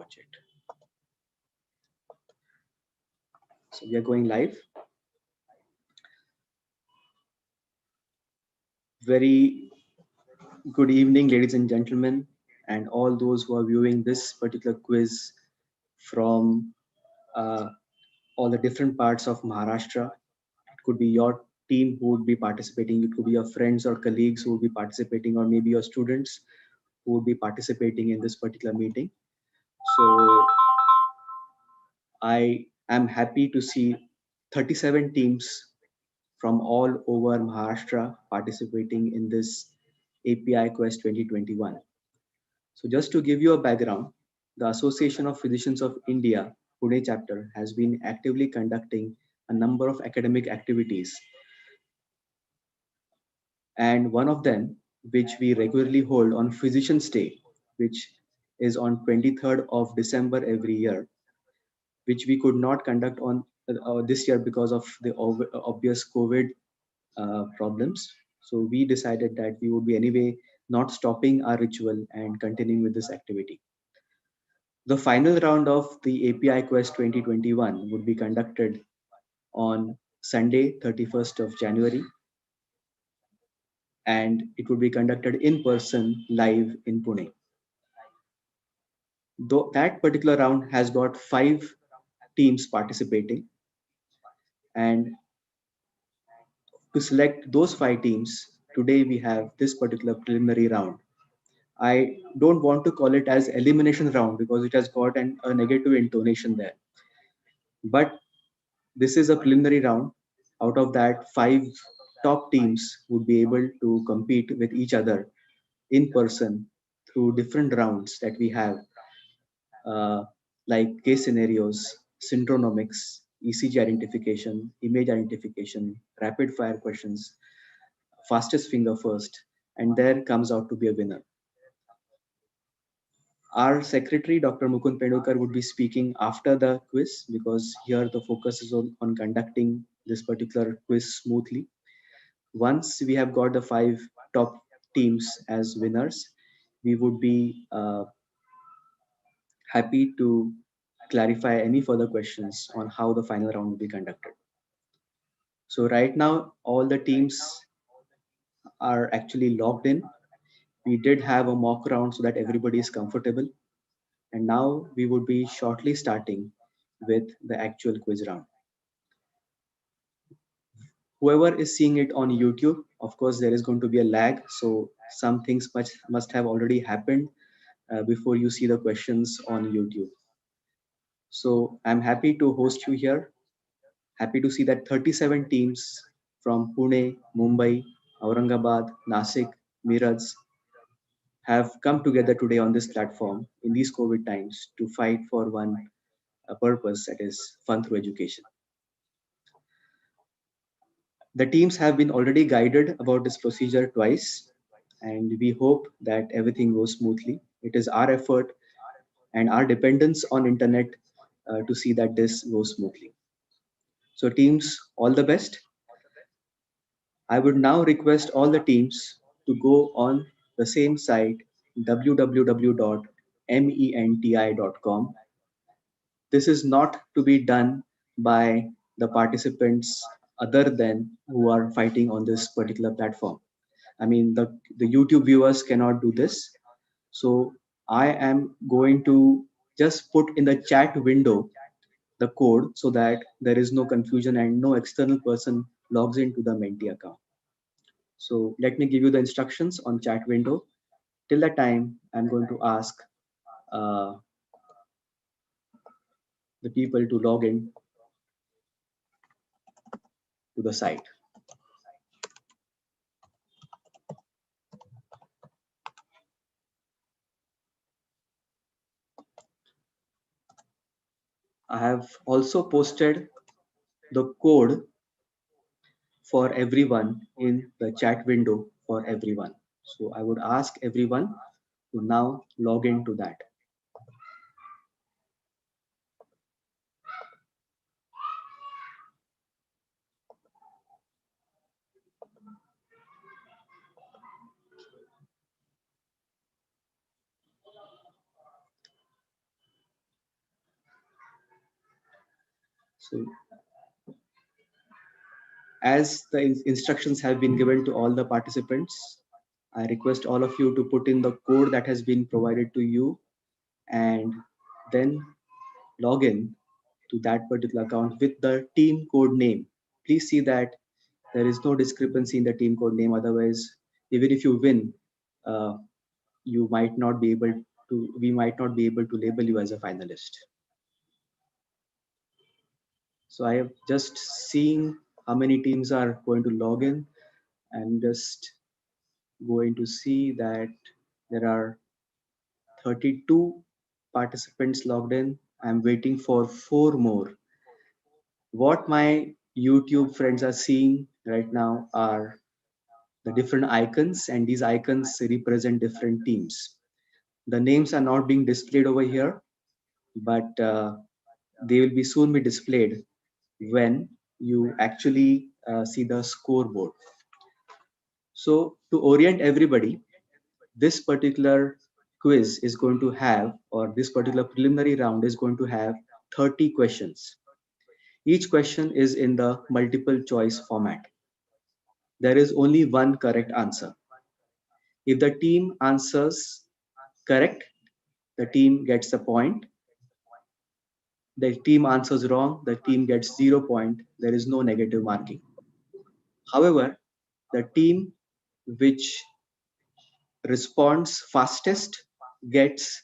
watch it. So we are going live. Very good evening, ladies and gentlemen, and all those who are viewing this particular quiz from uh, all the different parts of Maharashtra. It could be your team who would be participating, it could be your friends or colleagues who would be participating, or maybe your students who would be participating in this particular meeting. So I am happy to see 37 teams from all over Maharashtra participating in this API Quest 2021. So just to give you a background, the Association of Physicians of India, Pune chapter, has been actively conducting a number of academic activities. And one of them, which we regularly hold on Physicians' Day, which is on 23rd of December every year, which we could not conduct on this year because of the obvious COVID problems. So we decided that we would be anyway not stopping our ritual and continuing with this activity. The final round of the API Quest 2021 would be conducted on Sunday, 31st of January, and it would be conducted in person live in Pune. Though that particular round has got 5 teams participating, and to select those 5 teams, today we have this particular preliminary round. I don't want to call it as elimination round because it has got a negative intonation there. But this is a preliminary round. Out of that, 5 top teams would be able to compete with each other in person through different rounds that we have, uh, like case scenarios, syndromics, ECG identification, image identification, rapid fire questions, fastest finger first, and there comes out to be a winner. Our secretary, Dr. Mukund Pendulkar, would be speaking after the quiz because here the focus is on conducting this particular quiz smoothly. Once we have got the 5 top teams as winners, we would be happy to clarify any further questions on how the final round will be conducted. So right now, all the teams are actually logged in. We did have a mock round so that everybody is comfortable. And now we would be shortly starting with the actual quiz round. Whoever is seeing it on YouTube, of course, there is going to be a lag. So some things must have already happened before you see the questions on YouTube. So I'm happy to host you here. Happy to see that 37 teams from Pune, Mumbai, Aurangabad, Nasik, Miraj have come together today on this platform in these COVID times to fight for one purpose, that is fun through education. The teams have been already guided about this procedure twice, and we hope that everything goes smoothly. It is our effort and our dependence on internet to see that this goes smoothly. So teams, all the best. I would now request all the teams to go on the same site www.menti.com. This is not to be done by the participants other than who are fighting on this particular platform. I mean, the YouTube viewers cannot do this. So I am going to just put in the chat window the code so that there is no confusion and no external person logs into the Menti account. So let me give you the instructions on chat window. Till that time, I'm going to ask uh, the people to log in to the site. I have also posted the code for everyone in the chat window for everyone. So I would ask everyone to now log into that. So as the instructions have been given to all the participants, I request all of you to put in the code that has been provided to you and then log in to that particular account with the team code name. Please see that there is no discrepancy in the team code name. Otherwise, even if you win, uh, you might not be able we might not be able to label you as a finalist. So I have just seen how many teams are going to log in. I'm just going to see that there are 32 participants logged in. I'm waiting for 4 more. What my YouTube friends are seeing right now are the different icons, and these icons represent different teams. The names are not being displayed over here, but they will be soon be displayed when you actually see the scoreboard. So to orient everybody, this particular quiz is going to have, or this particular preliminary round is going to have 30 questions. Each question is in the multiple choice format. There is only one correct answer. If the team answers correct, the team gets a point. The team answers wrong, the team gets 0 point. There is no negative marking. However, the team which responds fastest gets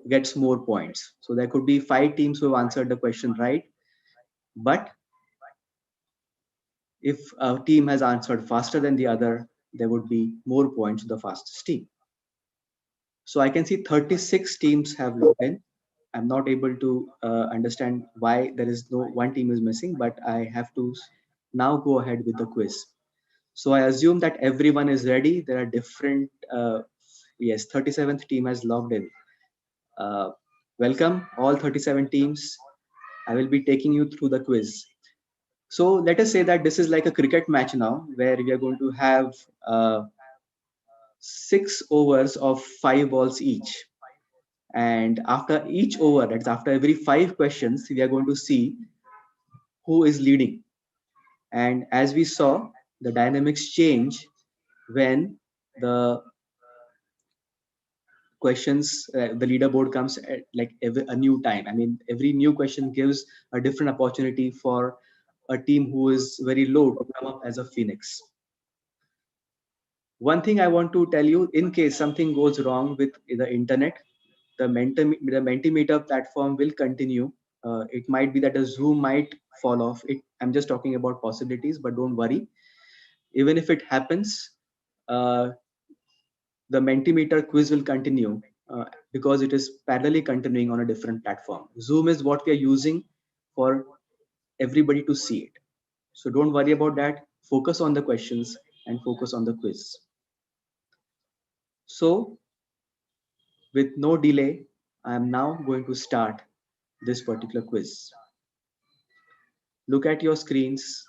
gets more points. So there could be 5 teams who have answered the question right, but if a team has answered faster than the other, there would be more points to the fastest team. So I can see 36 teams have logged in. I'm not able to understand why there is no one team is missing, but I have to now go ahead with the quiz. So I assume that everyone is ready. There are different, yes, 37th team has logged in. Uh, Welcome all 37 teams. I will be taking you through the quiz. So let us say that this is like a cricket match now, where we are going to have 6 overs of 5 balls each. And after each over, that's after every 5 questions, we are going to see who is leading. And as we saw, the dynamics change when the questions, the leaderboard comes at like a new time. I mean, every new question gives a different opportunity for a team who is very low to come up as a phoenix. One thing I want to tell you, in case something goes wrong with the internet, the Mentimeter platform will continue. It might be that a Zoom might fall off. I'm just talking about possibilities, but don't worry. Even if it happens, uh, the Mentimeter quiz will continue because it is parallelly continuing on a different platform. Zoom is what we are using for everybody to see it. So don't worry about that. Focus on the questions and focus on the quiz. So with no delay, I am now going to start this particular quiz. Look at your screens.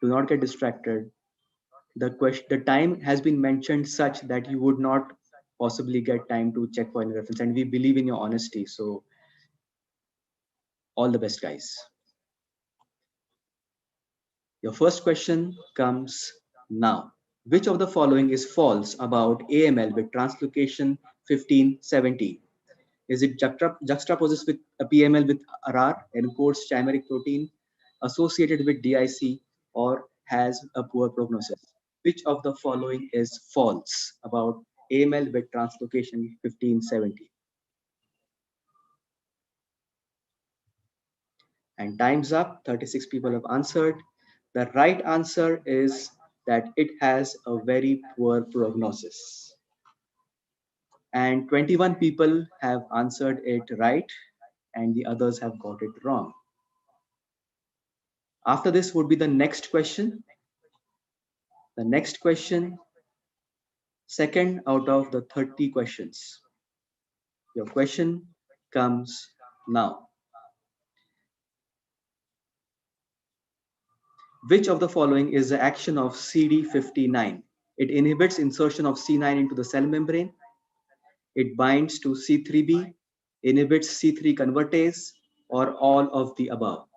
Do not get distracted. The time has been mentioned such that you would not possibly get time to check for any reference, and we believe in your honesty. So all the best, guys. Your first question comes now. Which of the following is false about AML with translocation 1570? Is it juxtaposed with a PML with RR, encodes chimeric protein, associated with DIC, or has a poor prognosis? Which of the following is false about AML with translocation 1570? And time's up. 36 people have answered. The right answer is that it has a very poor prognosis. And 21 people have answered it right, and the others have got it wrong. After this would be the next question. The next question, second out of the 30 questions. Your question comes now. Which of the following is the action of CD59? It inhibits insertion of C9 into the cell membrane. It binds to C3b, inhibits C3 convertase, or all of the above.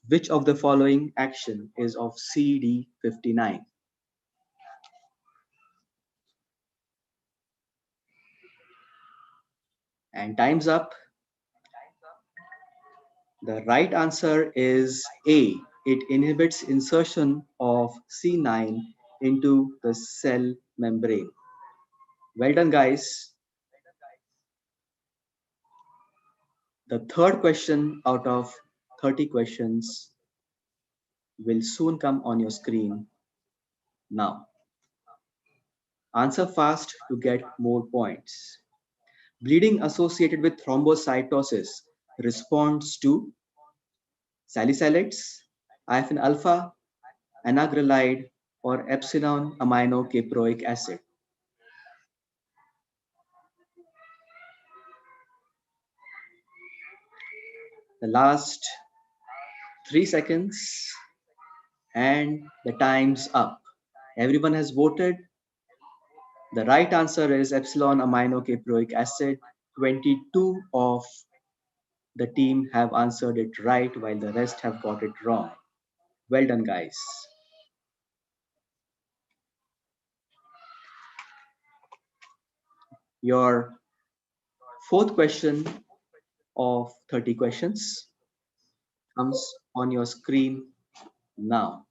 Which of the following action is of CD59? And time's up. The right answer is A. It inhibits insertion of C9 into the cell membrane. Well done, guys. The third question out of 30 questions will soon come on your screen now. Answer fast to get more points. Bleeding associated with thrombocytosis responds to salicylates, IFN alpha, anagrelide, or epsilon aminocaproic acid. The last 3 seconds and the time's up. Everyone has voted. The right answer is epsilon aminocaproic acid. 22 of the team have answered it right while the rest have got it wrong. Well done, guys. Your fourth question of 30 questions comes on your screen now.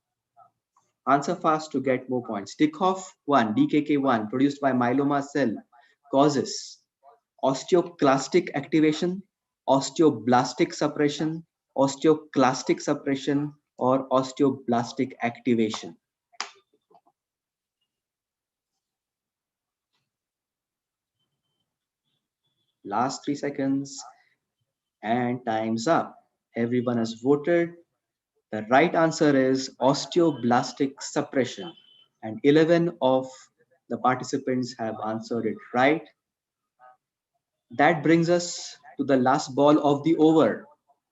Answer fast to get more points. Dikhoff 1, DKK1, produced by myeloma cell, causes osteoclastic activation, osteoblastic suppression, osteoclastic suppression, or osteoblastic activation. Last 3 seconds and time's up. Everyone has voted. The right answer is osteoblastic suppression, and 11 of the participants have answered it right. That brings us to the last ball of the over,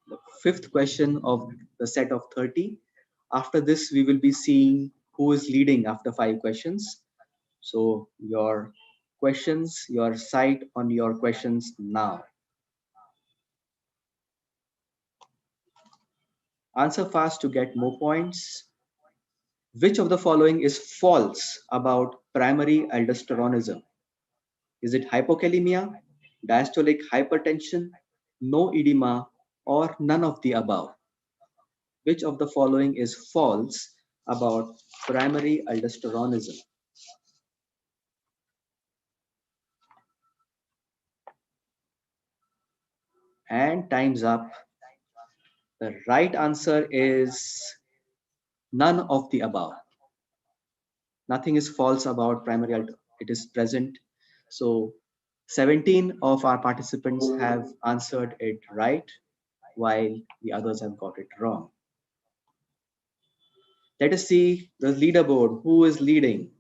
the fifth question of the set of 30. After this, we will be seeing who is leading after 5 questions. So, your questions, your sight on your questions now. Answer fast to get more points. Which of the following is false about primary aldosteronism? Is it hypokalemia, diastolic hypertension, no edema, or none of the above? Which of the following is false about primary aldosteronism? And time's up. The right answer is none of the above. Nothing is false about primary aldosteronism. It is present. So 17 of our participants have answered it right, while the others have got it wrong. Let us see the leaderboard. Who is leading?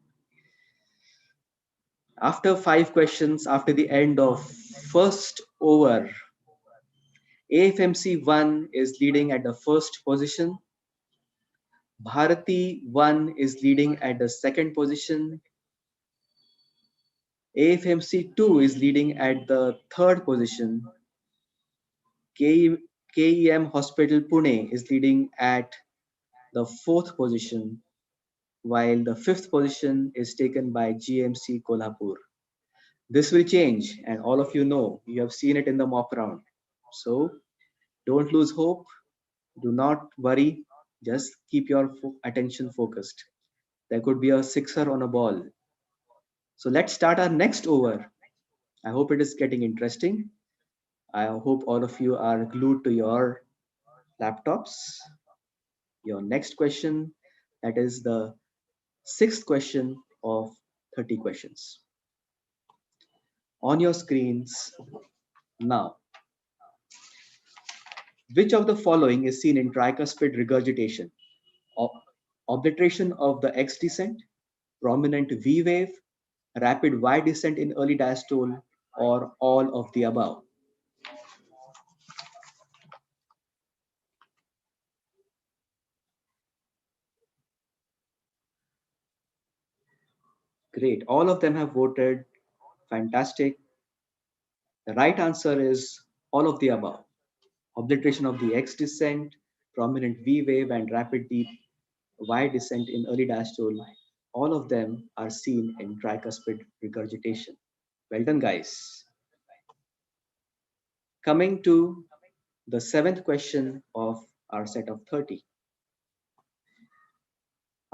After 5 questions, after the end of first over, AFMC 1 is leading at the first position. Bharati 1 is leading at the second position. AFMC 2 is leading at the third position. KEM Hospital Pune is leading at the fourth position, while the fifth position is taken by GMC Kolhapur. This will change, and all of you know, you have seen it in the mock round. So don't lose hope. Do not worry. Just keep your attention focused. There could be a sixer on a ball. So let's start our next over. I hope it is getting interesting. I hope all of you are glued to your laptops. Your next question, that is the sixth question of 30 questions. On your screens now. Which of the following is seen in tricuspid regurgitation? Obliteration of the X descent, prominent V wave, rapid Y descent in early diastole, or all of the above? Great. All of them have voted. Fantastic. The right answer is all of the above. Obliteration of the X descent, prominent V wave, and rapid deep Y descent in early diastole, all of them are seen in tricuspid regurgitation. Well done, guys. Coming to the seventh question of our set of 30.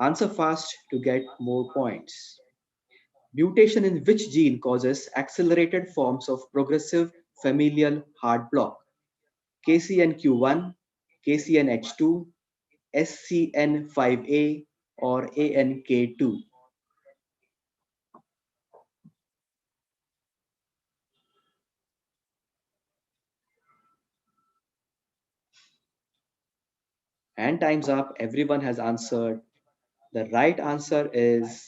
Answer fast to get more points. Mutation in which gene causes accelerated forms of progressive familial heart block? KCNQ1, KCNH2, SCN5A, or ANK2? And time's up. Everyone has answered. The right answer is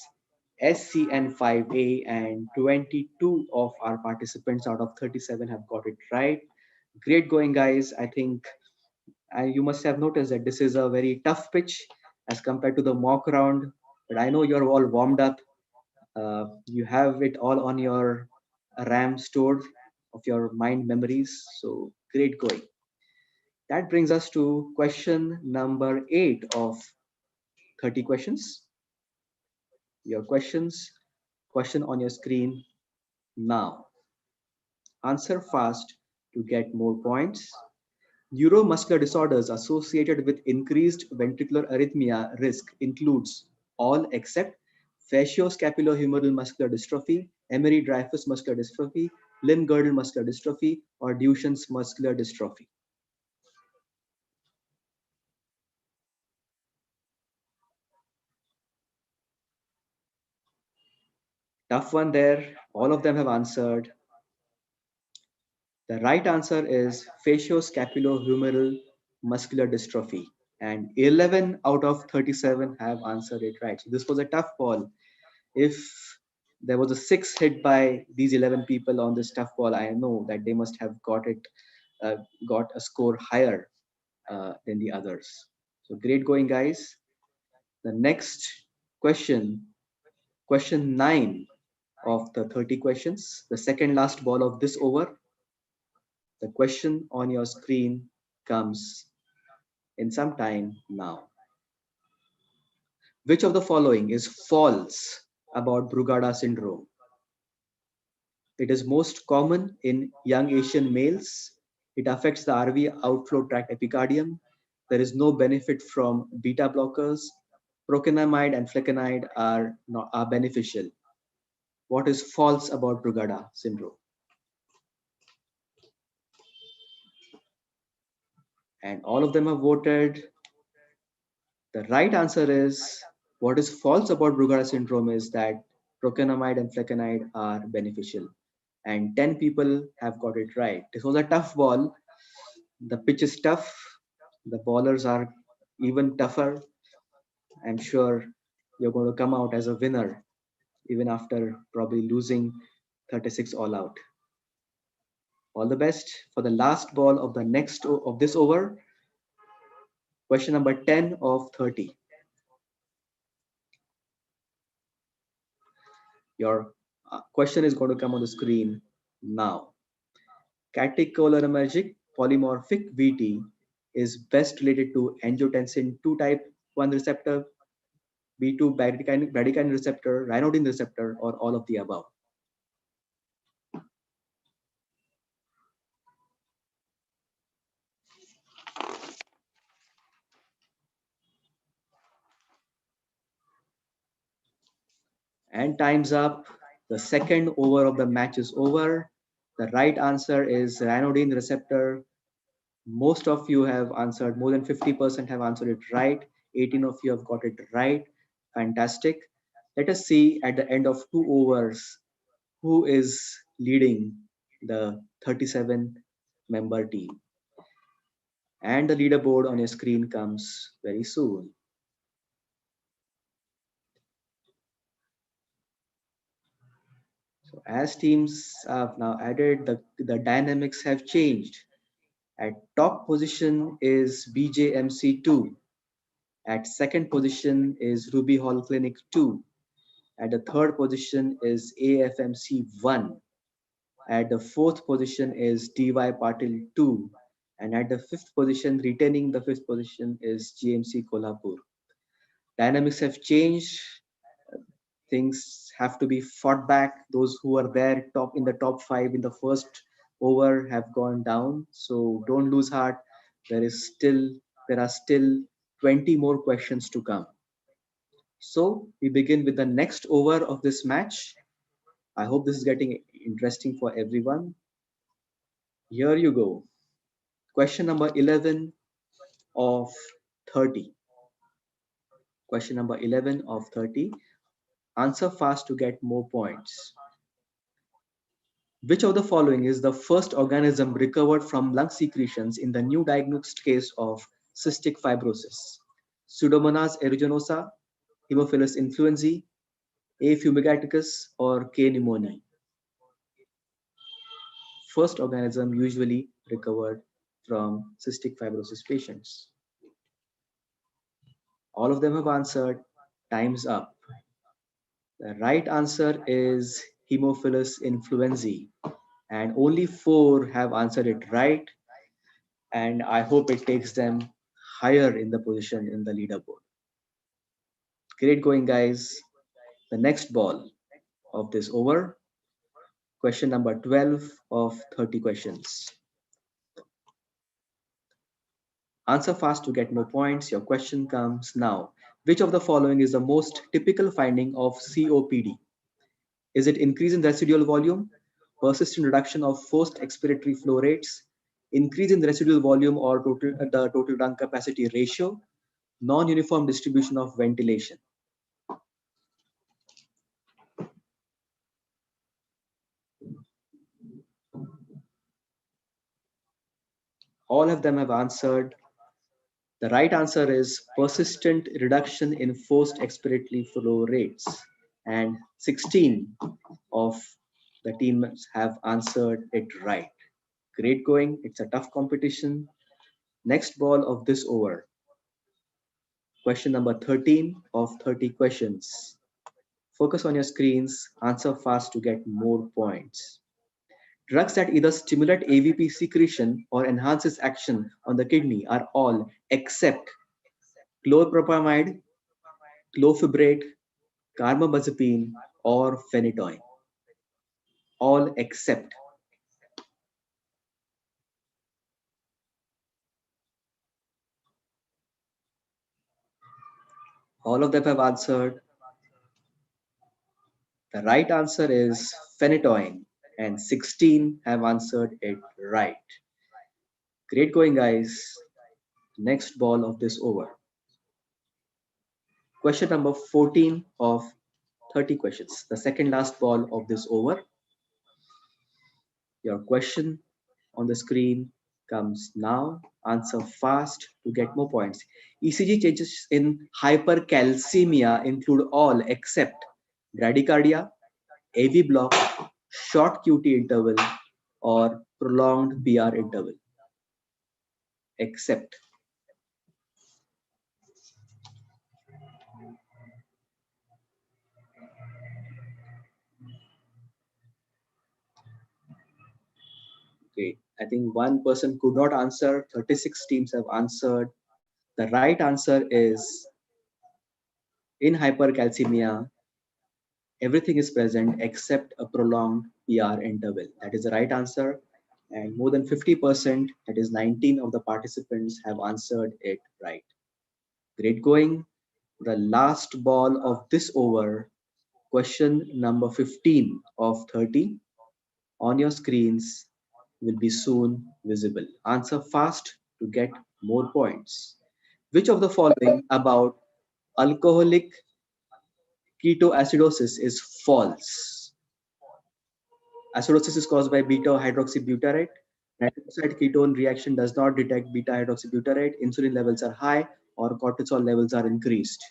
SCN5A, and 22 of our participants out of 37 have got it right. Great going, guys. I think you must have noticed that this is a very tough pitch as compared to the mock round. But I know you're all warmed up. You have it all on your RAM stored of your mind memories. So great going. That brings us to question number 8 of 30 questions. Your question on your screen now. Answer fast to get more points. Neuromuscular disorders associated with increased ventricular arrhythmia risk includes all except facioscapulohumeral muscular dystrophy, Emery-Dreifuss muscular dystrophy, limb-girdle muscular dystrophy, or Duchenne's muscular dystrophy. Tough one there. All of them have answered. The right answer is facioscapulohumeral muscular dystrophy. And 11 out of 37 have answered it right. So this was a tough ball. If there was a 6 hit by these 11 people on this tough ball, I know that they must have got a score higher than the others. So great going, guys. The next question, question 9 of the 30 questions, the second last ball of this over. The question on your screen comes in some time now. Which of the following is false about Brugada syndrome? It is most common in young Asian males. It affects the RV outflow tract epicardium. There is no benefit from beta blockers. Procainamide and flecainide are beneficial. What is false about Brugada syndrome? And all of them have voted. The right answer is, what is false about Brugada syndrome is that procainamide and flecainide are beneficial. And 10 people have got it right. This was a tough ball. The pitch is tough. The bowlers are even tougher. I'm sure you're going to come out as a winner, even after probably losing 36 all out. All the best for the last ball of the next of this over. Question number 10 of 30. Your question is going to come on the screen now. Catecholaminergic polymorphic VT is best related to angiotensin 2 type 1 receptor, B2 bradykinin receptor, ryanodine receptor, or all of the above. And time's up. The second over of the match is over. The right answer is ryanodine receptor. Most of you have answered, more than 50% have answered it right. 18 of you have got it right. Fantastic. Let us see at the end of 2 overs who is leading the 37 member team. And the leaderboard on your screen comes very soon. So as teams have now added, the dynamics have changed. At top position is BJMC2. At second position is Ruby Hall Clinic 2. At the third position is AFMC 1. At the fourth position is DY Patil 2. And at the fifth position, retaining the fifth position, is GMC Kolhapur. Dynamics have changed. Things have to be fought back. Those who are there top in the top five in the first over have gone down. So don't lose heart. There is still there are still 20 more questions to come. So we begin with the next over of this match. I hope this is getting interesting for everyone. Here you go. Question number 11 of 30. Question number 11 of 30. Answer fast to get more points. Which of the following is the first organism recovered from lung secretions in the new diagnosed case of cystic fibrosis? Pseudomonas aeruginosa, Haemophilus influenzae, A. fumigaticus, or K. pneumoniae? First organism usually recovered from cystic fibrosis patients. All of them have answered. Time's up. The right answer is Haemophilus influenzae, and only four have answered it right. And I hope it takes them higher in the position in the leaderboard. Great going, guys. The next ball of this over, question number 12 of 30 questions. Answer fast to get more points. Your question comes now. Which of the following is the most typical finding of COPD? Is it increase in residual volume, persistent reduction of forced expiratory flow rates, increase in the residual volume or the total lung capacity ratio, non-uniform distribution of ventilation? All of them have answered. The right answer is persistent reduction in forced expiratory flow rates. And 16 of the teams have answered it right. Great going. It's a tough competition. Next ball of this over. Question number 13 of 30 questions. Focus on your screens. Answer fast to get more points. Drugs that either stimulate AVP secretion or enhance its action on the kidney are all except chlorpropamide, clofibrate, carbamazepine, or phenytoin. All except. All of them have answered. The right answer is phenytoin, and 16 have answered it right. Great going, guys. Next ball of this over. Question number 14 of 30 questions. The second last ball of this over. Your question on the screen comes now. Answer fast to get more points. ECG changes in hypercalcemia include all except bradycardia, AV block, short QT interval, or prolonged PR interval. Except. Okay, I think one person could not answer. 36 teams have answered. The right answer is in hypercalcemia, everything is present except a prolonged PR interval. That is the right answer. And more than 50%, that is 19 of the participants, have answered it right. Great going. The last ball of this over, question number 15 of 30, on your screens will be soon visible. Answer fast to get more points. Which of the following about alcoholic ketoacidosis is false? Acidosis is caused by beta hydroxybutyrate. Nitric oxide ketone reaction does not detect beta hydroxybutyrate. Insulin levels are high or cortisol levels are increased.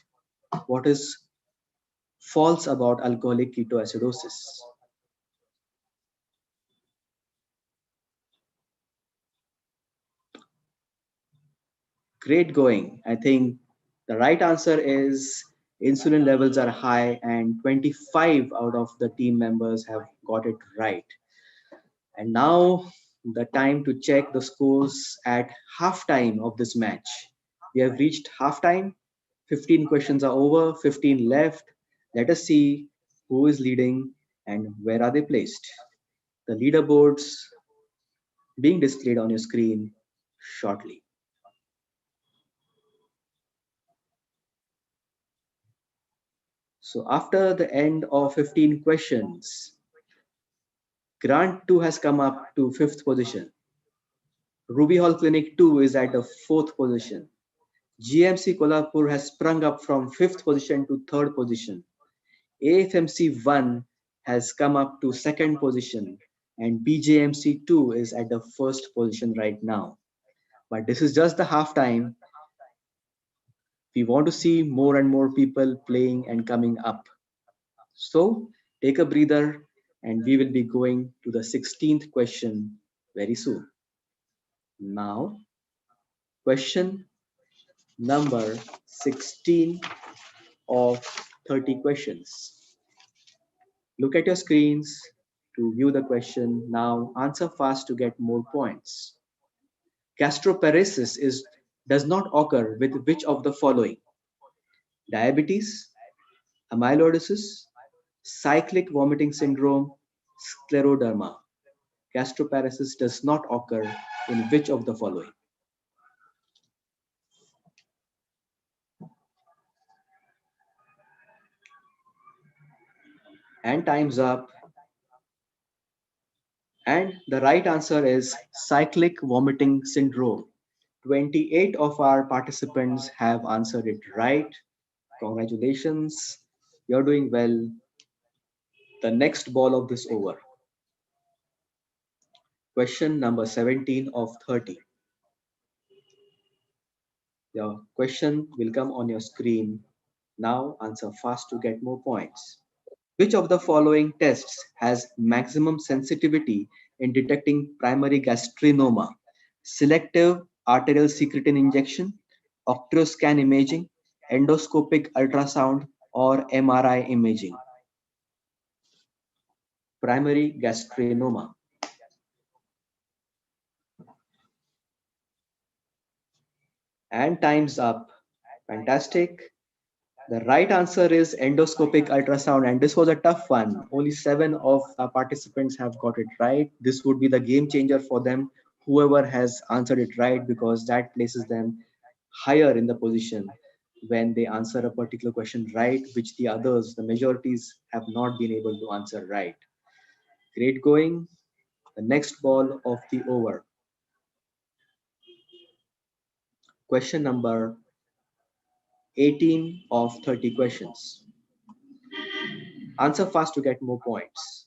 What is false about alcoholic ketoacidosis? Great going. I think the right answer is insulin levels are high, and 25 out of the team members have got it right. And now the time to check the scores at halftime of this match. We have reached halftime. 15 questions are over, 15 left. Let us see who is leading and where are they placed. The leaderboards being displayed on your screen shortly. So after the end of 15 questions, Grant 2 has come up to 5th position. Ruby Hall Clinic 2 is at the 4th position. GMC Kolhapur has sprung up from 5th position to 3rd position. AFMC 1 has come up to 2nd position and BJMC 2 is at the 1st position right now. But this is just the halftime. We want to see more and more people playing and coming up. So take a breather and we will be going to the 16th question very soon. Now, question number 16 of 30 questions. Look at your screens to view the question. Now answer fast to get more points. Gastroparesis does not occur with which of the following? Diabetes, amyloidosis, cyclic vomiting syndrome, scleroderma. Gastroparesis does not occur in which of the following? And time's up. And the right answer is cyclic vomiting syndrome. 28 of our participants have answered it right. Congratulations. You're doing well. The next ball of this over. Question number 17 of 30. Your question will come on your screen. Now answer fast to get more points. Which of the following tests has maximum sensitivity in detecting primary gastrinoma? Selective arterial secretin injection, octreoscan imaging, endoscopic ultrasound, or MRI imaging? Primary gastrinoma. And time's up. Fantastic. The right answer is endoscopic ultrasound, and this was a tough one. Only 7 of our participants have got it right. This would be the game changer for them, whoever has answered it right, because that places them higher in the position when they answer a particular question right, which the others, the majorities, have not been able to answer right. Great going. The next ball of the over. Question number 18 of 30 questions. Answer fast to get more points.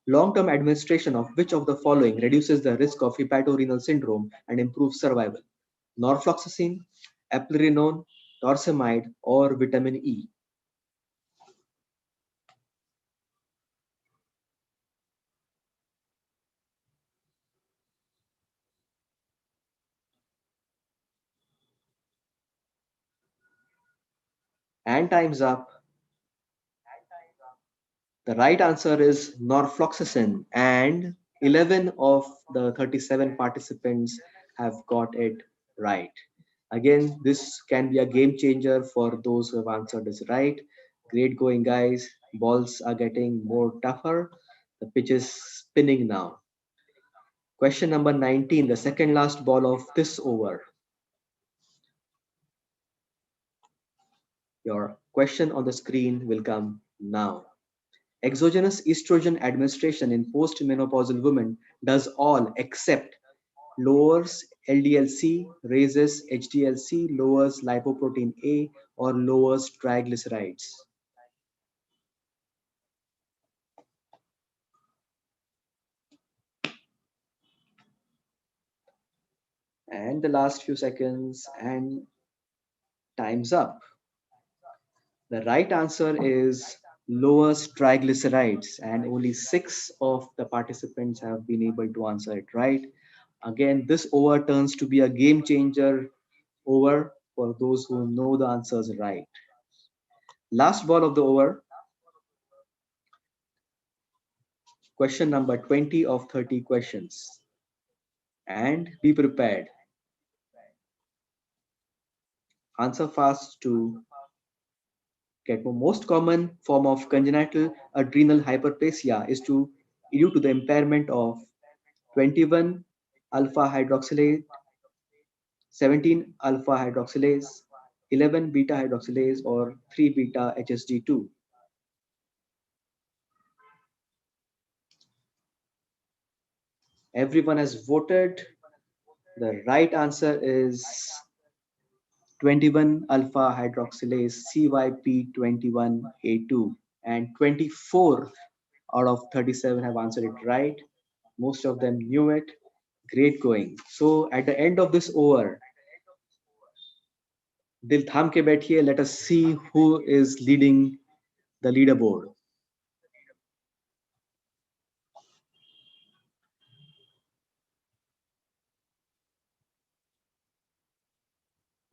Long-term administration of which of the following reduces the risk of hepatorenal syndrome and improves survival? Norfloxacin, eplerenone, torsemide, or vitamin E? And time's up. The right answer is norfloxacin, and 11 of the 37 participants have got it right. Again, this can be a game changer for those who have answered this right. Great going, guys. Balls are getting more tougher. The pitch is spinning now. Question number 19, the second last ball of this over. Your question on the screen will come now. Exogenous estrogen administration in postmenopausal women does all except lowers LDL-C, raises HDL-C, lowers lipoprotein A, or lowers triglycerides. And the last few seconds, and time's up. The right answer is lowers triglycerides, and only 6 of the participants have been able to answer it right. Again, this over turns to be a game changer over for those who know the answers right. Last ball of the over. Question number 20 of 30 questions. And be prepared. Answer fast to get more. Most common form of congenital adrenal hyperplasia is due to the impairment of 21 alpha hydroxylase, 17 alpha hydroxylase, 11 beta hydroxylase, or 3 beta HSG2. Everyone has voted. The right answer is 21 alpha hydroxylase CYP21A2, and 24 out of 37 have answered it right. Most of them knew it. Great going. So at the end of this over, Dil tham ke baithiye, let us see who is leading the leaderboard.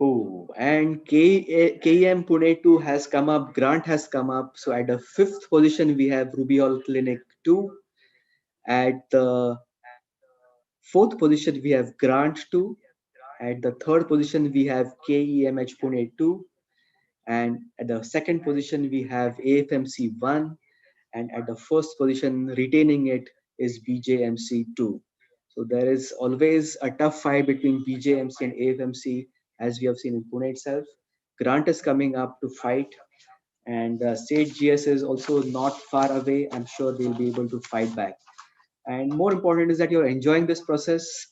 Oh, and KEM Pune 2 has come up, Grant has come up. So at the fifth position, we have Ruby Hall Clinic 2. At the fourth position, we have Grant 2. At the third position, we have KEMH Pune 2. And at the second position, we have AFMC 1. And at the first position, retaining it is BJMC 2. So there is always a tough fight between BJMC and AFMC, as we have seen in Pune itself. Grant is coming up to fight, and State GS is also not far away. I'm sure they'll be able to fight back. And more important is that you're enjoying this process.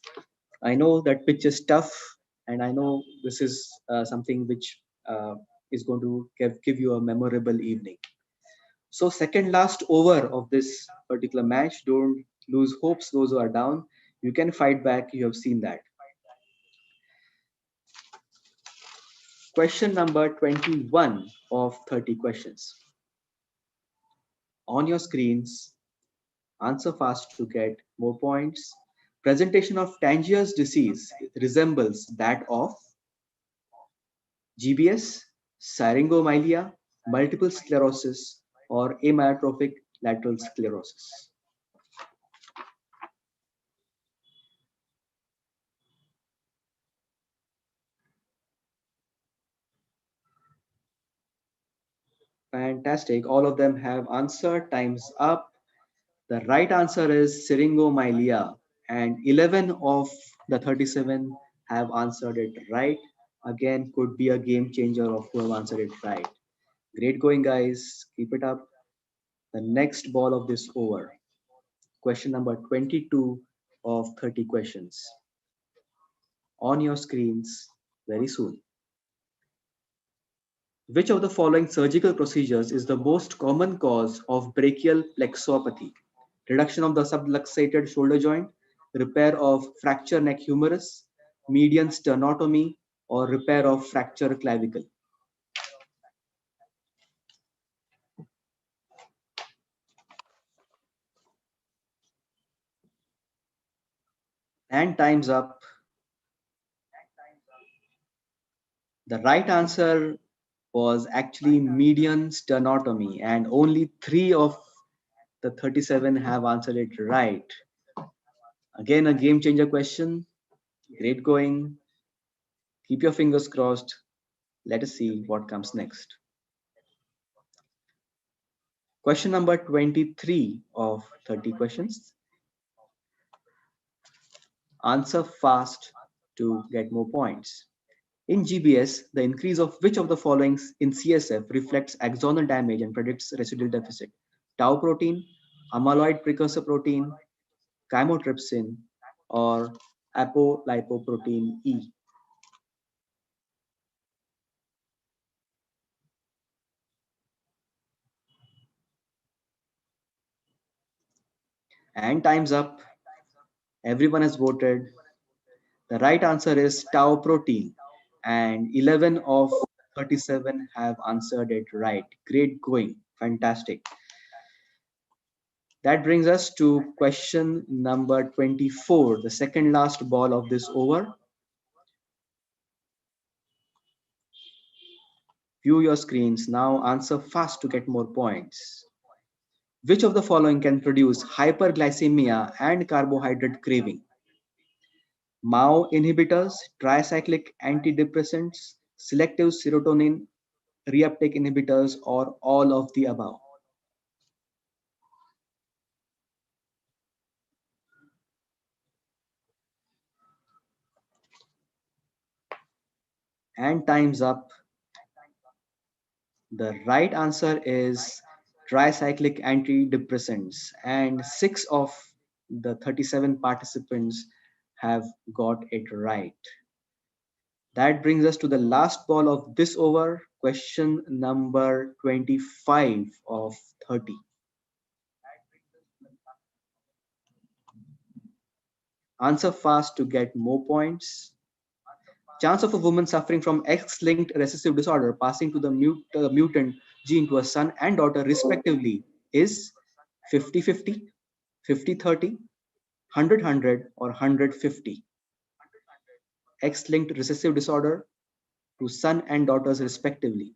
I know that pitch is tough, and I know this is something which is going to give you a memorable evening. So second last over of this particular match, don't lose hopes, those who are down. You can fight back, you have seen that. Question number 21 of 30 questions. On your screens, answer fast to get more points. Presentation of Tangier's disease resembles that of GBS, syringomyelia, multiple sclerosis, or amyotrophic lateral sclerosis. Fantastic. All of them have answered. Time's up. The right answer is syringomyelia, and 11 of the 37 have answered it right. Again, could be a game changer of who have answered it right. Great going, guys. Keep it up. The next ball of this over. Question number 22 of 30 questions. On your screens very soon. Which of the following surgical procedures is the most common cause of brachial plexopathy? Reduction of the subluxated shoulder joint, repair of fracture neck humerus, median sternotomy, or repair of fracture clavicle. And time's up. The right answer was actually median sternotomy, and only 3 of the 37 have answered it right. Again, a game changer question. Great going. Keep your fingers crossed. Let us see what comes next. Question number 23 of 30 questions. Answer fast to get more points. In GBS, the increase of which of the following in CSF reflects axonal damage and predicts residual deficit? Tau protein, amyloid precursor protein, chymotrypsin, or apolipoprotein E. And time's up. Everyone has voted. The right answer is tau protein, and 11 of 37 have answered it right. Great going. Fantastic. That brings us to question number 24, the second last ball of this over. View your screens now. Answer fast to get more points. Which of the following can produce hyperglycemia and carbohydrate craving? MAO inhibitors, tricyclic antidepressants, selective serotonin reuptake inhibitors, or all of the above? And time's up. The right answer is tricyclic antidepressants, and 6 of the 37 participants have got it right. That brings us to the last ball of this over, question number 25 of 30. Answer fast to get more points. Chance of a woman suffering from X-linked recessive disorder passing to the mutant gene to a son and daughter respectively is 50-50, 50-30, 100-100, or 100-50. X-linked recessive disorder to son and daughters respectively.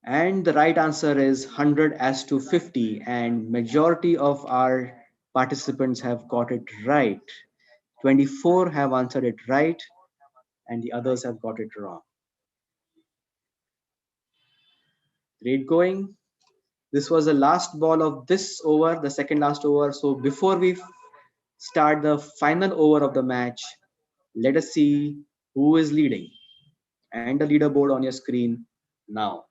And the right answer is 100:50, and majority of our participants have got it right. 24 have answered it right, and the others have got it wrong. Great going. This was the last ball of this over, the second last over. So before we start the final over of the match, let us see who is leading. And the leaderboard on your screen now.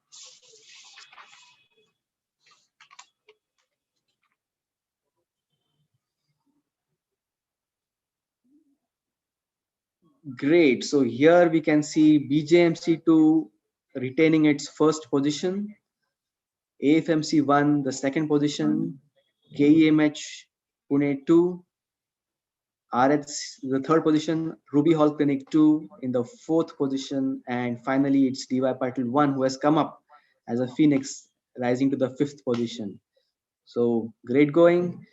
Great. So here we can see BJMC2 retaining its first position, AFMC1 the second position, KEMH Pune 2, RH the third position, Ruby Hall Clinic 2 in the fourth position, and finally it's DY Patil 1 who has come up as a phoenix rising to the fifth position. So great going.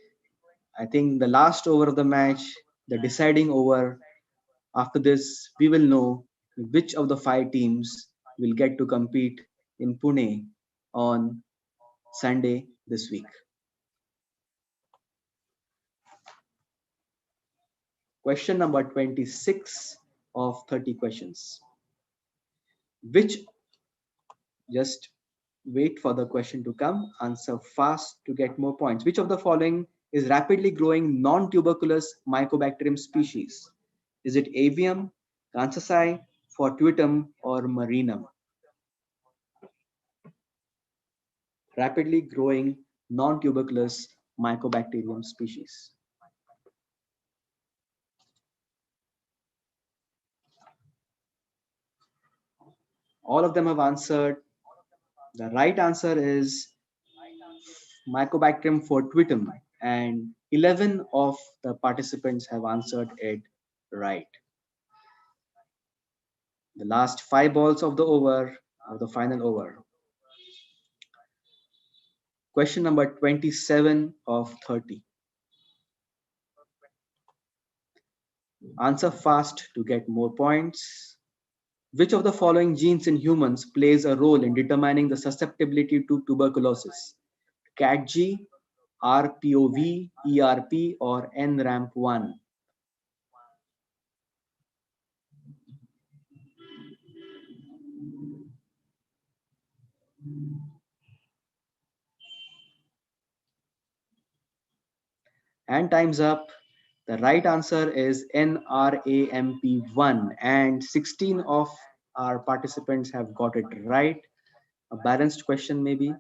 I think the last over of the match, the deciding over, after this we will know which of the 5 teams will get to compete in Pune on Sunday this week. Question number 26 of 30 questions. Which, just wait for the question to come, answer fast to get more points. Which of the following is rapidly growing non-tuberculous mycobacterium species? Is it avium, kansasai, fortuitum, or marinum? Rapidly growing non-tuberculous mycobacterium species. All of them have answered. The right answer is Mycobacterium fortuitum, and 11 of the participants have answered it right. The last 5 balls of the over, of the final over. Question number 27 of 30. Answer fast to get more points. Which of the following genes in humans plays a role in determining the susceptibility to tuberculosis? CATG, RPOV, ERP, or NRAMP1? And time's up. The right answer is NRAMP1, and 16 of our participants have got it right. A balanced question, maybe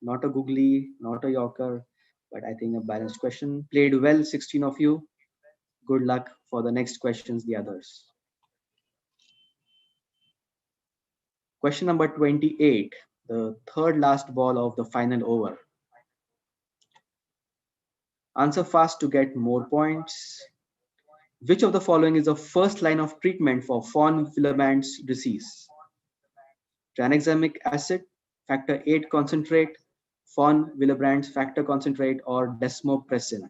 not a googly, not a yorker, but I think a balanced question. Played well, 16 of you. Good luck for the next questions, the others. Question number 28, the third last ball of the final over. Answer fast to get more points. Which of the following is the first line of treatment for von Willebrand's disease? Tranexamic acid, factor 8 concentrate, von Willebrand's factor concentrate, or desmopressin?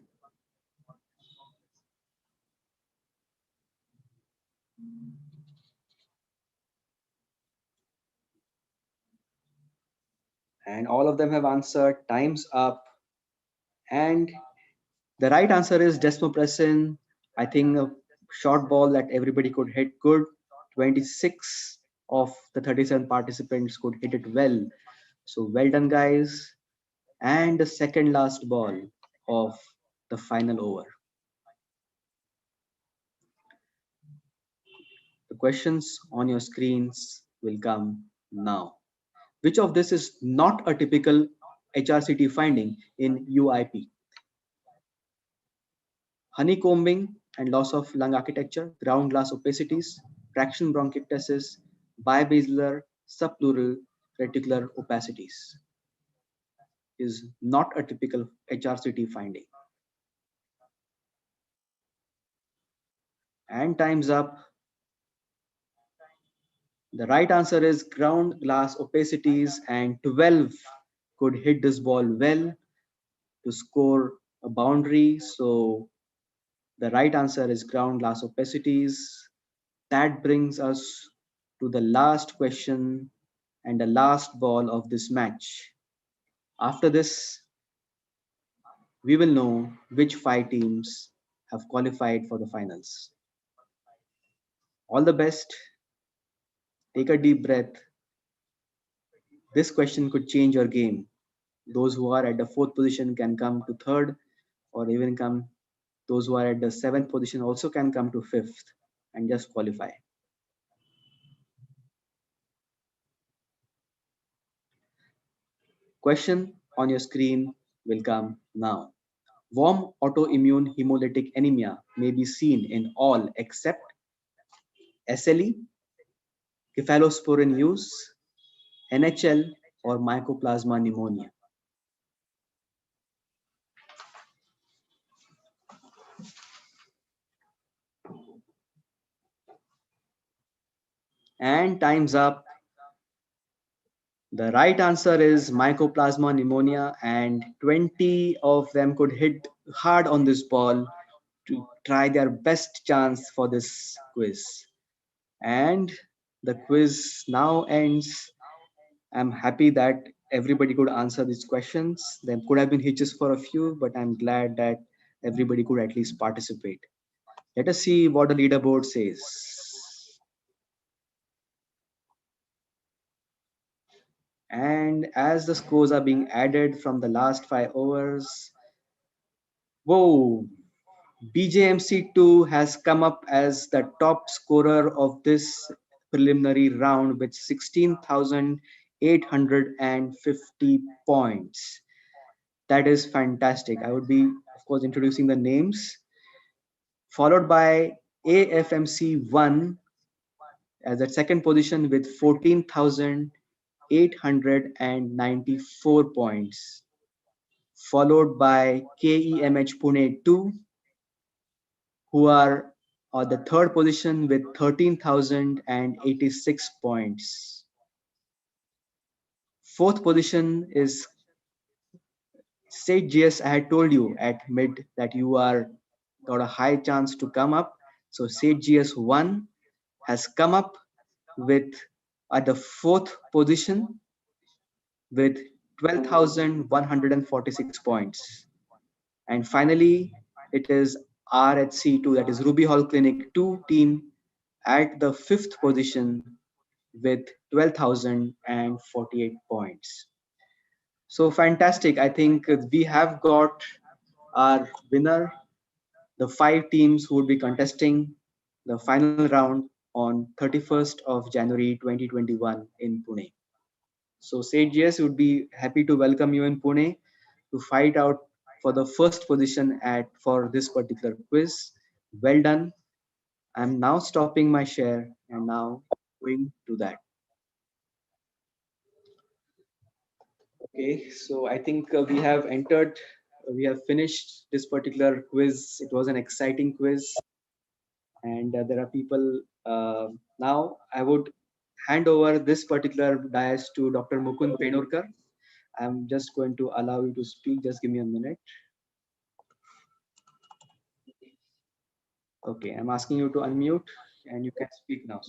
And all of them have answered. Time's up. And the right answer is desmopressin. I think a short ball that everybody could hit good. 26 of the 37 participants could hit it well. So well done, guys. And the second last ball of the final over. The questions on your screens will come now. Which of this is not a typical HRCT finding in UIP? Honeycombing and loss of lung architecture, ground glass opacities, traction bronchiectasis, bibasilar subpleural reticular opacities is not a typical HRCT finding. And time's up. The right answer is ground glass opacities, and 12 could hit this ball well to score a boundary. So the right answer is ground glass opacities. That brings us to the last question and the last ball of this match. After this, we will know which five teams have qualified for the finals. All the best. Take a deep breath. This question could change your game. Those who are at the fourth position can come to third, or even come, those who are at the seventh position also can come to fifth and just qualify. Question on your screen will come now. Warm autoimmune hemolytic anemia may be seen in all except SLE, cephalosporin use, NHL, or mycoplasma pneumonia. And time's up. The right answer is mycoplasma pneumonia, and 20 of them could hit hard on this ball to try their best chance for this quiz. And the quiz now ends. I'm happy that everybody could answer these questions. There could have been hitches for a few, but I'm glad that everybody could at least participate. Let us see what the leaderboard says. And as the scores are being added from the last 5 overs, whoa, BJMC2 has come up as the top scorer of this preliminary round with 16,850 points. That is fantastic. I would be, of course, introducing the names, followed by AFMC1 as at second position with 14,894 points, followed by KEMH Pune 2, who are on the third position with 13,086 points. Fourth position is State GS. I had told you at mid that you are got a high chance to come up. So State GS 1 has come up with at the fourth position with 12,146 points. And finally, it is RHC2, that is Ruby Hall Clinic 2 team at the fifth position with 12,048 points. So fantastic. I think we have got our winner, the five teams who would be contesting the final round on 31st of January 2021 in Pune. So Sage GS would be happy to welcome you in Pune to fight out for the first position at for this particular quiz. Well done. I'm now stopping my share and now going to that. Okay, so I think we have finished this particular quiz. It was an exciting quiz, and there are people. Now, I would hand over this particular dice to Dr. Mukund Penurkar. I'm just going to allow you to speak. Just give me a minute. Okay, I'm asking you to unmute, and you can speak now.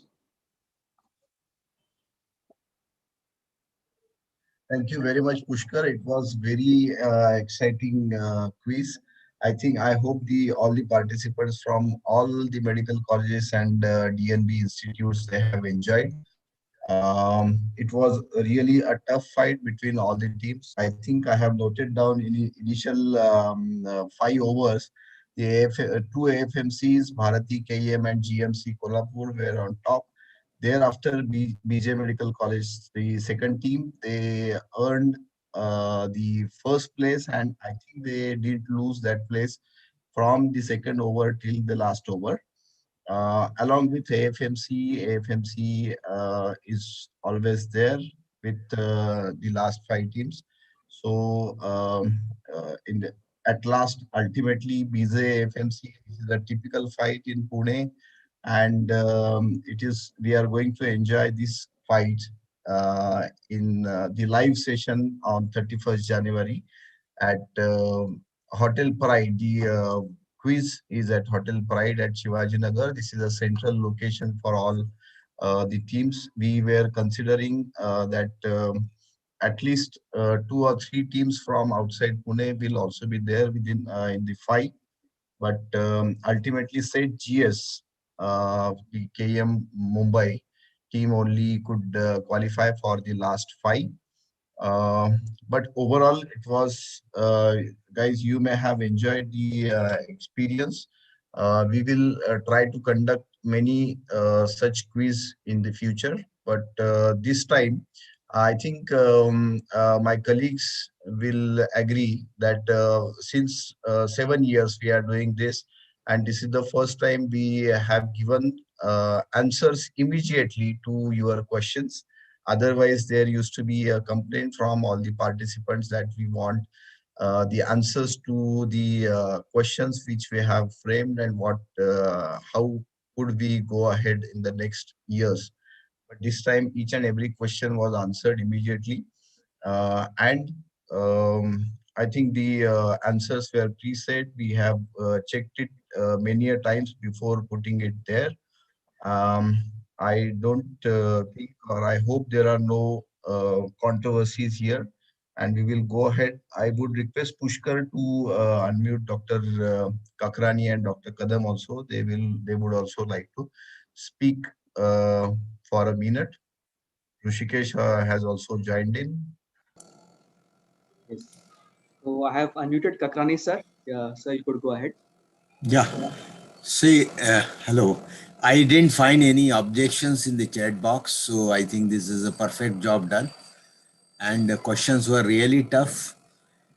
Thank you very much, Pushkar. It was very exciting quiz. I hope the all the participants from all the medical colleges and DNB institutes they have enjoyed. It was really a tough fight between all the teams. I think I have noted down in initial 5 overs. The two AFMCs, Bharati KM and GMC Kolhapur, were on top. Thereafter, BJ Medical College, the second team, they earned the first place, and I think they did lose that place from the second over till the last over. Along with AFMC is always there with the last 5 teams. So at last, ultimately, BJ AFMC, this is a typical fight in Pune, and it is we are going to enjoy this fight in the live session on 31st January at Hotel Pride. The quiz is at Hotel Pride at Shivaji Nagar. This is a central location for all the teams. We were considering that at least 2 or 3 teams from outside Pune will also be there within in the fight. But ultimately, said GS, the KM Mumbai team only could qualify for the last 5. uh, but overall, it was, guys, you may have enjoyed the experience. We will try to conduct many such quiz in the future, but this time, I think my colleagues will agree that since 7 years we are doing this, and this is the first time we have given answers immediately to your questions. Otherwise, there used to be a complaint from all the participants that we want the answers to the questions which we have framed, and how could we go ahead in the next years. But this time, each and every question was answered immediately. And I think the answers were preset. We have checked it many a times before putting it there. um, I don't think, or I hope there are no controversies here, and we will go ahead. I would request Pushkar to unmute Dr. Kakrani and Dr. Kadam also. They would also like to speak for a minute. Rushikesh has also joined in. Yes. So I have unmuted Kakrani sir. Yeah, sir, you could go ahead. Yeah. See, hello. I didn't find any objections in the chat box, so I think this is a perfect job done. And the questions were really tough.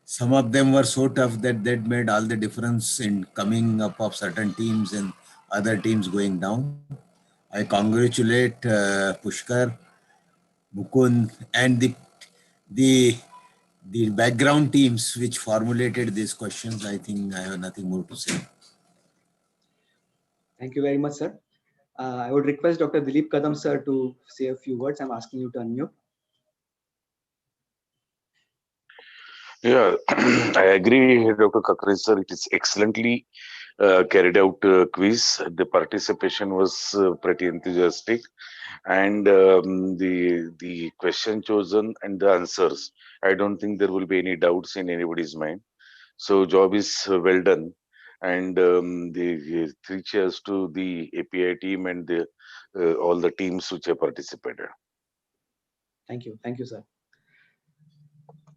Some of them were so tough that made all the difference in coming up of certain teams and other teams going down. I congratulate Pushkar, Mukund, and the the background teams which formulated these questions. I think I have nothing more to say. Thank you very much, sir. I would request Dr. Dilip Kadam sir to say a few words. I'm asking you to unmute. Yeah, I agree, Dr. Kakri sir. It is excellently carried out quiz. The participation was pretty enthusiastic, and the question chosen and the answers. I don't think there will be any doubts in anybody's mind. So job is well done, and the three cheers to the API team and the all the teams which have participated. Thank you, sir.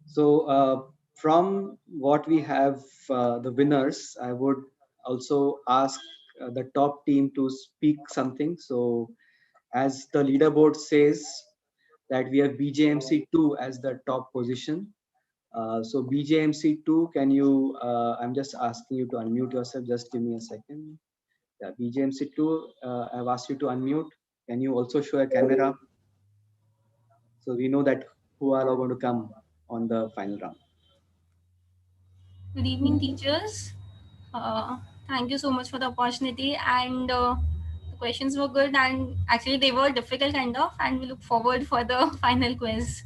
So from what we have, the winners, I would also ask the top team to speak something. So as the leaderboard says that we have BJMC2 as the top position. So BJMC2, can you, I'm just asking you to unmute yourself. Just give me a second. Yeah, BJMC2, I've asked you to unmute. Can you also show a camera so we know that who are all going to come on the final round? Good evening, teachers. Thank you so much for the opportunity. And the questions were good, and actually they were difficult kind of. And we look forward for the final quiz.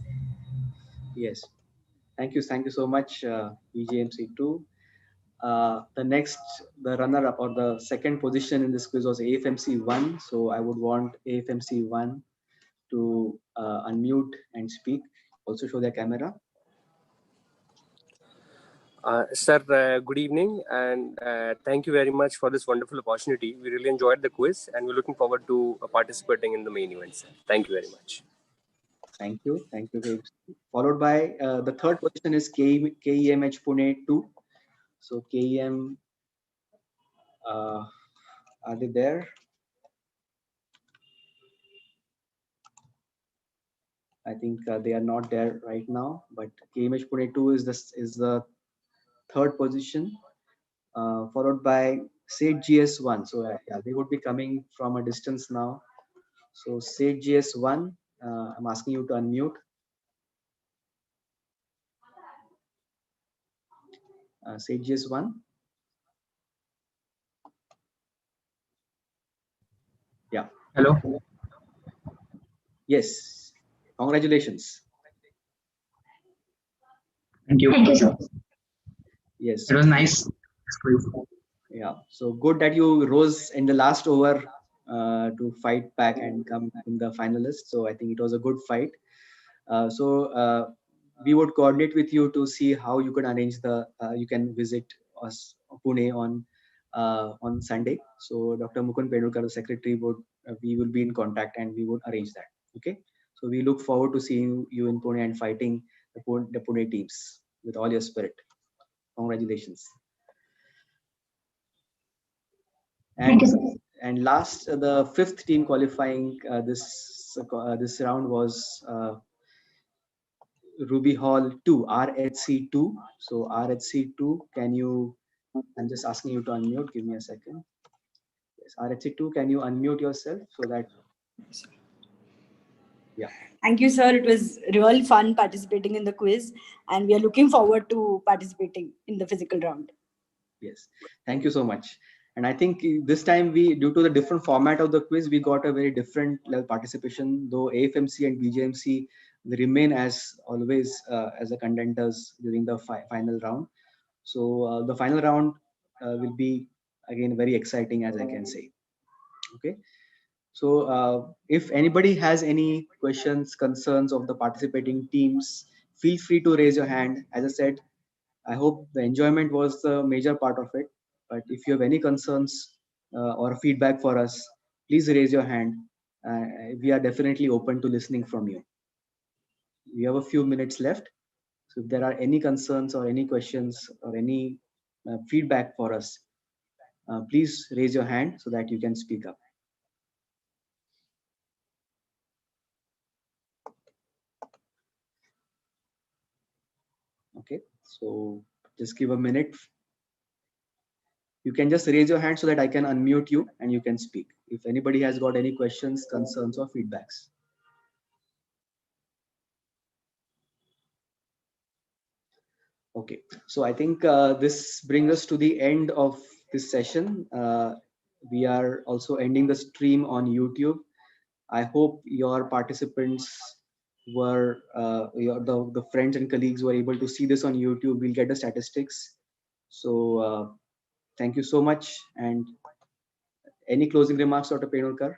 Yes. Thank you so much, BGMC2. The runner-up or the second position in this quiz was AFMC1. So I would want AFMC1 to unmute and speak. also show their camera. Sir, good evening, and thank you very much for this wonderful opportunity. We really enjoyed the quiz, and we're looking forward to participating in the main event, sir. Thank you very much. Thank you. Thank you, Gabe. Followed by the third position is KEMH Pune 2. So KEM, are they there? I think they are not there right now, but KMH Pune 2 is the third position, followed by SATE GS1. So yeah, they would be coming from a distance now. So SATE GS1, I'm asking you to unmute. SATE GS1. Yeah. Hello. Yes. Congratulations. Thank you. Thank you, sir. Yes. It was nice. Yeah. So good that you rose in the last over to fight back and come in the finalists. So I think it was a good fight. So we would coordinate with you to see how you can arrange you can visit us Pune on Sunday. So Dr. Mukund Pendulkar, the secretary, we will be in contact and we would arrange that. Okay. So we look forward to seeing you in Pune and fighting the Pune teams with all your spirit. Congratulations. Thank you, sir. And last, the fifth team qualifying this round was Ruby Hall 2, RHC 2. So RHC 2, I'm just asking you to unmute. Give me a second. Yes, RHC 2, can you unmute yourself so that, yeah. Thank you, sir. It was real fun participating in the quiz, and we are looking forward to participating in the physical round. Yes, thank you so much. And I think this time due to the different format of the quiz, we got a very different level participation, though AFMC and BJMC remain as always as the contenders during the final round. So the final round will be again very exciting, as I can say. Okay. So if anybody has any questions, concerns of the participating teams, feel free to raise your hand. As I said, I hope the enjoyment was the major part of it. But if you have any concerns or feedback for us, please raise your hand. We are definitely open to listening from you. We have a few minutes left. So if there are any concerns or any questions or any feedback for us, please raise your hand so that you can speak up. Okay, so just give a minute. You can just raise your hand so that I can unmute you and you can speak. If anybody has got any questions, concerns, or feedbacks. Okay, so I think this brings us to the end of this session. We are also ending the stream on YouTube. I hope your participants were, the friends and colleagues were able to see this on YouTube. We'll get the statistics. So thank you so much. And any closing remarks, Dr. Pendulkar?